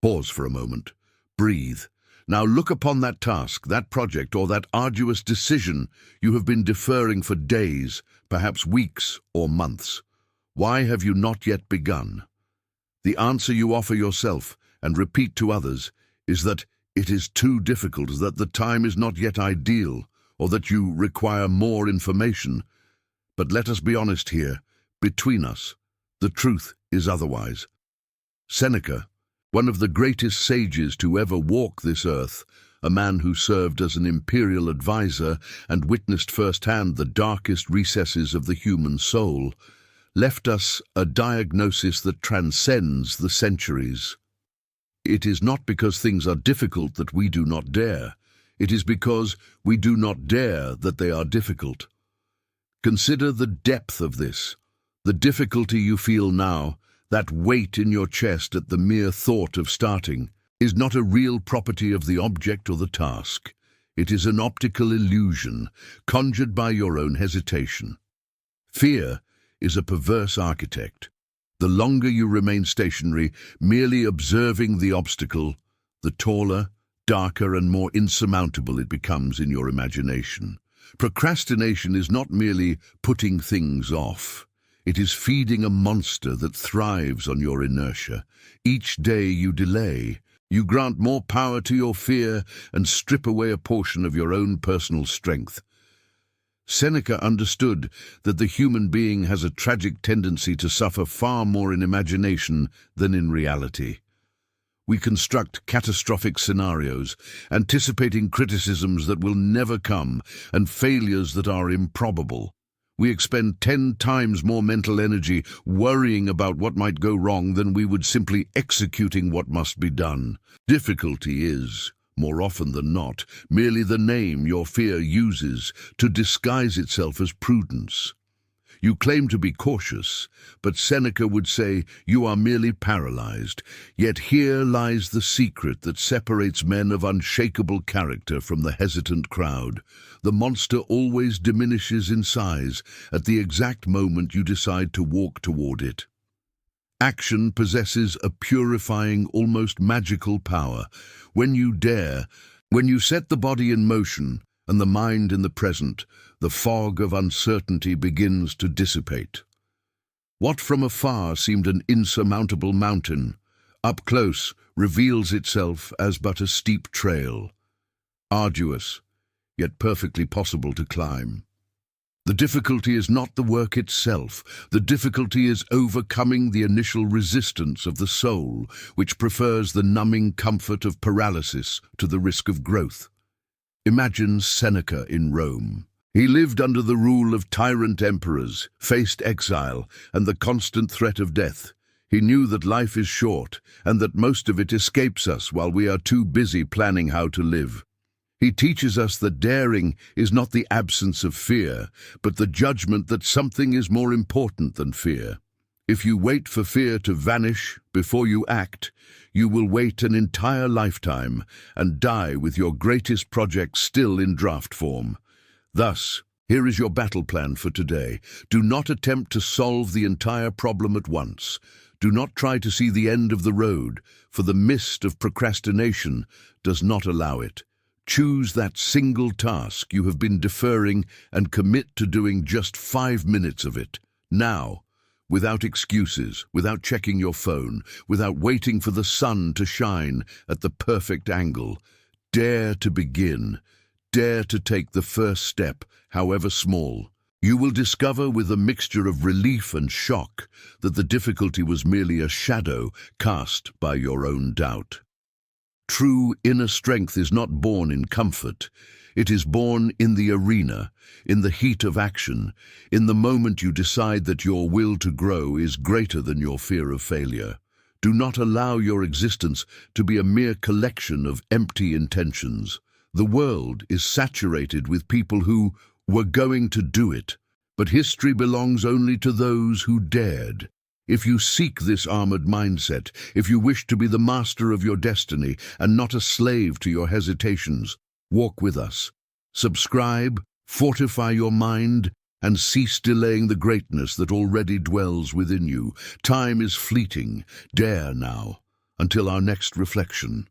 Pause for a moment. Breathe. Now look upon that task, that project, or that arduous decision you have been deferring for days, perhaps weeks or months. Why have you not yet begun? The answer you offer yourself and repeat to others is that it is too difficult, that the time is not yet ideal, or that you require more information. But let us be honest here, between us, the truth is otherwise. Seneca, one of the greatest sages to ever walk this earth, a man who served as an imperial advisor and witnessed firsthand the darkest recesses of the human soul, left us a diagnosis that transcends the centuries. It is not because things are difficult that we do not dare. It is because we do not dare that they are difficult. Consider the depth of this, the difficulty you feel now. That weight in your chest at the mere thought of starting is not a real property of the object or the task. It is an optical illusion conjured by your own hesitation. Fear is a perverse architect. The longer you remain stationary, merely observing the obstacle, the taller, darker, and more insurmountable it becomes in your imagination. Procrastination is not merely putting things off. It is feeding a monster that thrives on your inertia. Each day you delay, you grant more power to your fear and strip away a portion of your own personal strength. Seneca understood that the human being has a tragic tendency to suffer far more in imagination than in reality. We construct catastrophic scenarios, anticipating criticisms that will never come and failures that are improbable. We expend 10 times more mental energy worrying about what might go wrong than we would simply executing what must be done. Difficulty is, more often than not, merely the name your fear uses to disguise itself as prudence. You claim to be cautious, but Seneca would say you are merely paralyzed. Yet here lies the secret that separates men of unshakable character from the hesitant crowd. The monster always diminishes in size at the exact moment you decide to walk toward it. Action possesses a purifying, almost magical power. When you dare, when you set the body in motion and the mind in the present, the fog of uncertainty begins to dissipate. What from afar seemed an insurmountable mountain, up close reveals itself as but a steep trail, arduous, yet perfectly possible to climb. The difficulty is not the work itself. The difficulty is overcoming the initial resistance of the soul, which prefers the numbing comfort of paralysis to the risk of growth. Imagine Seneca in Rome. He lived under the rule of tyrant emperors, faced exile, and the constant threat of death. He knew that life is short, and that most of it escapes us while we are too busy planning how to live. He teaches us that daring is not the absence of fear, but the judgment that something is more important than fear. If you wait for fear to vanish before you act, you will wait an entire lifetime and die with your greatest project still in draft form. Thus, here is your battle plan for today. Do not attempt to solve the entire problem at once. Do not try to see the end of the road, for the mist of procrastination does not allow it. Choose that single task you have been deferring and commit to doing just 5 minutes of it, now, without excuses, without checking your phone, without waiting for the sun to shine at the perfect angle. Dare to begin. Dare to take the first step, however small. You will discover with a mixture of relief and shock that the difficulty was merely a shadow cast by your own doubt. True inner strength is not born in comfort. It is born in the arena, in the heat of action, in the moment you decide that your will to grow is greater than your fear of failure. Do not allow your existence to be a mere collection of empty intentions. The world is saturated with people who were going to do it, but history belongs only to those who dared. If you seek this armored mindset, if you wish to be the master of your destiny and not a slave to your hesitations, walk with us. Subscribe, fortify your mind, and cease delaying the greatness that already dwells within you. Time is fleeting. Dare now. Until our next reflection,